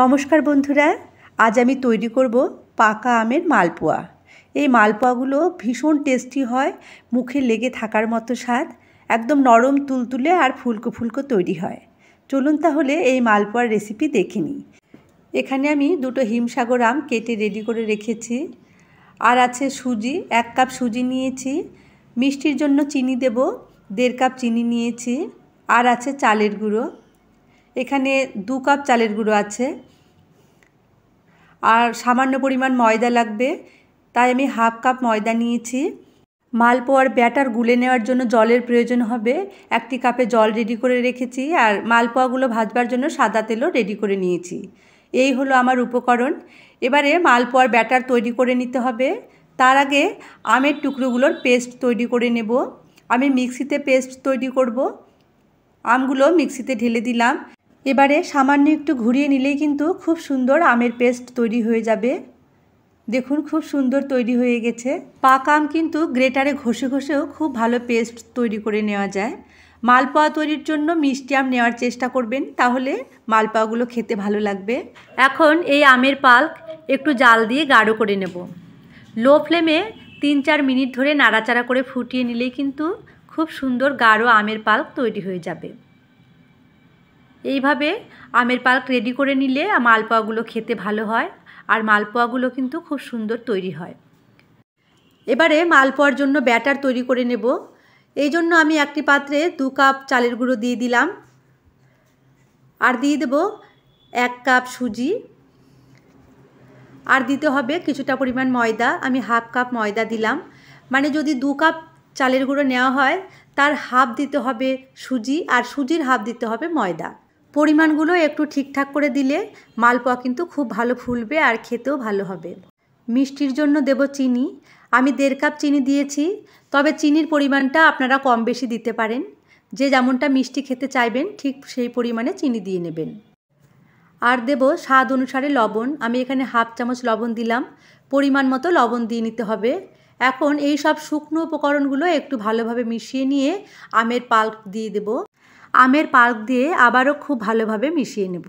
নমস্কার বন্ধুরা, আজ আমি তৈরি করব পাকা আমের মালপোয়া। এই মালপোয়াগুলো ভীষণ টেস্টি হয়, মুখে লেগে থাকার মতো স্বাদ, একদম নরম তুলতুলে আর ফুলকো ফুলকো তৈরি হয়। চলুন তাহলে এই মালপোয়ার রেসিপি দেখে নিই। এখানে আমি দুটো হিমসাগর আম কেটে রেডি করে রেখেছি। আর আছে সুজি, 1 কাপ সুজি নিয়েছি। মিষ্টির জন্য চিনি দেব, 1.5 কাপ চিনি নিয়েছি। আর আছে চালের গুঁড়ো, এখানে 2 কাপ চালের গুঁড়ো আছে। আর সামান্য পরিমাণ ময়দা লাগবে, তাই আমি 1/2 কাপ ময়দা নিয়েছি। মালপোয়ার ব্যাটার গুলে নেওয়ার জন্য জলের প্রয়োজন হবে। 1 কাপে জল রেডি করে রেখেছি। আর মালপোয়াগুলো ভাজবার জন্য সাদা তেলও রেডি করে নিয়েছি। এই হলো আমার উপকরণ। এবারে মালপোয়ার ব্যাটার তৈরি করে নিতে হবে। তার আগে আমের টুকরোগুলোর পেস্ট তৈরি করে নেব। আমি মিক্সিতে পেস্ট তৈরি করব। আমগুলো মিক্সিতে ঢেলে দিলাম। এবারে সামান্য একটু ঘুরিয়ে নিলেই কিন্তু খুব সুন্দর আমের পেস্ট তৈরি হয়ে যাবে। দেখুন খুব সুন্দর তৈরি হয়ে গেছে। পাকা আম কিন্তু গ্রেটারে ঘষে ঘষেও খুব ভালো পেস্ট তৈরি করে নেওয়া যায়। মালপোয়া তৈরির জন্য মিষ্টি আম নেওয়ার চেষ্টা করবেন, তাহলে মালপোয়াগুলো খেতে ভালো লাগবে। এখন এই আমের পাল্প একটু জাল দিয়ে গাঢ় করে নেব। লো ফ্লেমে 3-4 মিনিট ধরে নাড়াচাড়া করে ফুটিয়ে নিলেই কিন্তু খুব সুন্দর গাঢ় আমের পাল্প তৈরি হয়ে যাবে। এইভাবে আমের পাল্প রেডি করে নিলে মালপোয়াগুলো খেতে ভালো হয়, আর মালপোয়াগুলো কিন্তু খুব সুন্দর তৈরি হয়। এবারে মালপোয়ার জন্য ব্যাটার তৈরি করে নেব। এই জন্য আমি একটি পাত্রে 2 কাপ চালের গুঁড়ো দিয়ে দিলাম। আর দিয়ে দেব 1 কাপ সুজি। আর দিতে হবে কিছুটা পরিমাণ ময়দা, আমি 1/2 কাপ ময়দা দিলাম। মানে যদি 2 কাপ চালের গুঁড়ো নেওয়া হয়, তার হাফ দিতে হবে সুজি, আর সুজির হাফ দিতে হবে ময়দা। পরিমাণগুলো একটু ঠিকঠাক করে দিলে মালপোয়া কিন্তু খুব ভালো ফুলবে আর খেতেও ভালো হবে। মিষ্টির জন্য দেব চিনি। আমি 1.5 কাপ চিনি দিয়েছি, তবে চিনির পরিমাণটা আপনারা কম বেশি দিতে পারেন। যে যেমনটা মিষ্টি খেতে চাইবেন ঠিক সেই পরিমাণে চিনি দিয়ে নেবেন। আর দেব স্বাদ অনুসারে লবণ। আমি এখানে 1/2 চামচ লবণ দিলাম। পরিমাণ মতো লবণ দিয়ে নিতে হবে। এখন এই সব শুকনো উপকরণগুলো একটু ভালোভাবে মিশিয়ে নিয়ে আমের পাল্প দিয়ে দেব। আমের পাল্প দিয়ে আবারও খুব ভালোভাবে মিশিয়ে নেব।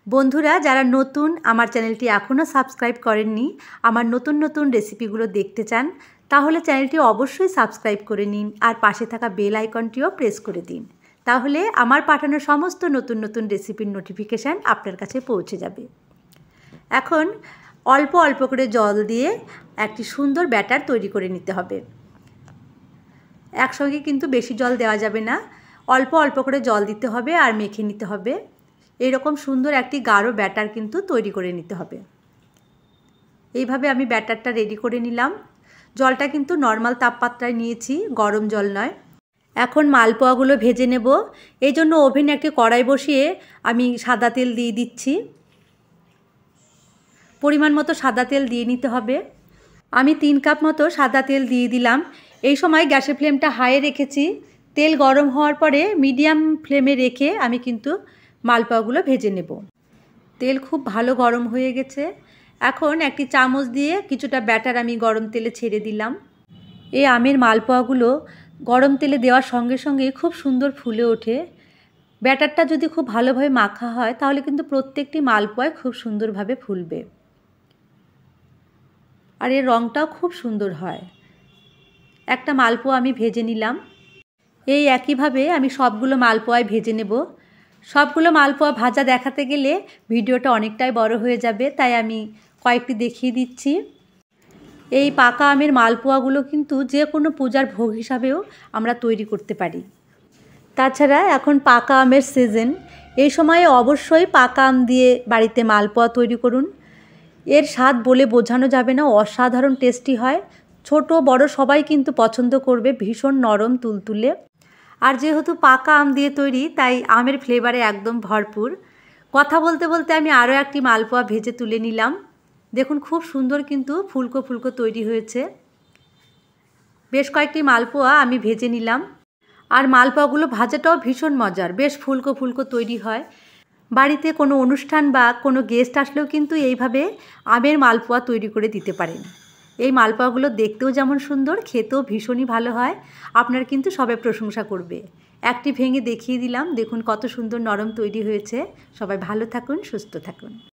বন্ধুরা যারা নতুন আমার চ্যানেলটি এখনও সাবস্ক্রাইব করেননি, আমার নতুন নতুন রেসিপিগুলো দেখতে চান, তাহলে চ্যানেলটি অবশ্যই সাবস্ক্রাইব করে নিন আর পাশে থাকা বেল আইকনটিও প্রেস করে দিন। তাহলে আমার পাঠানো সমস্ত নতুন নতুন রেসিপির নোটিফিকেশান আপনার কাছে পৌঁছে যাবে। এখন অল্প অল্প করে জল দিয়ে একটি সুন্দর ব্যাটার তৈরি করে নিতে হবে। একসঙ্গে কিন্তু বেশি জল দেওয়া যাবে না, অল্প অল্প করে জল দিতে হবে আর মেখে নিতে হবে। এইরকম সুন্দর একটি গাঢ় ব্যাটার কিন্তু তৈরি করে নিতে হবে। এইভাবে আমি ব্যাটারটা রেডি করে নিলাম। জলটা কিন্তু নর্মাল তাপমাত্রায় নিয়েছি, গরম জল নয়। এখন মালপোয়াগুলো ভেজে নেব। এই জন্য ওভেনে একটি কড়াই বসিয়ে আমি সাদা তেল দিয়ে দিচ্ছি। পরিমাণ মতো সাদা তেল দিয়ে নিতে হবে। আমি 3 কাপ মতো সাদা তেল দিয়ে দিলাম। এই সময় গ্যাসের ফ্লেমটা হাইয়ে রেখেছি। তেল গরম হওয়ার পরে মিডিয়াম ফ্লেমে রেখে আমি কিন্তু মালপোয়াগুলো ভেজে নেব। তেল খুব ভালো গরম হয়ে গেছে। এখন একটি চামচ দিয়ে কিছুটা ব্যাটার আমি গরম তেলে ছেড়ে দিলাম। এই আমের মালপোয়াগুলো গরম তেলে দেওয়ার সঙ্গে সঙ্গে খুব সুন্দর ফুলে ওঠে। ব্যাটারটা যদি খুব ভালোভাবে মাখা হয়, তাহলে কিন্তু প্রত্যেকটি মালপোয়ায় খুব সুন্দরভাবে ফুলবে, আর এর রঙটাও খুব সুন্দর হয়। একটা মালপোয়া আমি ভেজে নিলাম। এই একইভাবে আমি সবগুলো মালপোয়ায় ভেজে নেব। সবগুলো মালপোয়া ভাজা দেখাতে গেলে ভিডিওটা অনেকটাই বড় হয়ে যাবে, তাই আমি কয়েকটি দেখিয়ে দিচ্ছি। এই পাকা আমের মালপোয়াগুলো কিন্তু যে কোনো পূজার ভোগ হিসাবেও আমরা তৈরি করতে পারি। তাছাড়া এখন পাকা আমের সিজন, এই সময়ে অবশ্যই পাকা আম দিয়ে বাড়িতে মালপোয়া তৈরি করুন। এর স্বাদ বলে বোঝানো যাবে না, অসাধারণ টেস্টি হয়। ছোট বড় সবাই কিন্তু পছন্দ করবে, ভীষণ নরম তুলতুলে। আর যেহেতু পাকা আম দিয়ে তৈরি, তাই আমের ফ্লেভারে একদম ভরপুর। কথা বলতে বলতে আমি আরও একটি মালপোয়া ভেজে তুলে নিলাম। দেখুন খুব সুন্দর কিন্তু ফুলকো ফুলকো তৈরি হয়েছে। বেশ কয়েকটি মালপোয়া আমি ভেজে নিলাম। আর মালপোয়াগুলো ভাজাটাও ভীষণ মজার, বেশ ফুলকো ফুলকো তৈরি হয়। বাড়িতে কোনো অনুষ্ঠান বা কোনো গেস্ট আসলেও কিন্তু এইভাবে আমের মালপোয়া তৈরি করে দিতে পারেন। এই মালপোয়াগুলো দেখতেও যেমন সুন্দর, খেতেও ভীষণই ভালো হয়। আপনার কিন্তু সবাই প্রশংসা করবে। একটি ভেঙে দেখিয়ে দিলাম, দেখুন কত সুন্দর নরম তৈরি হয়েছে। সবাই ভালো থাকুন, সুস্থ থাকুন।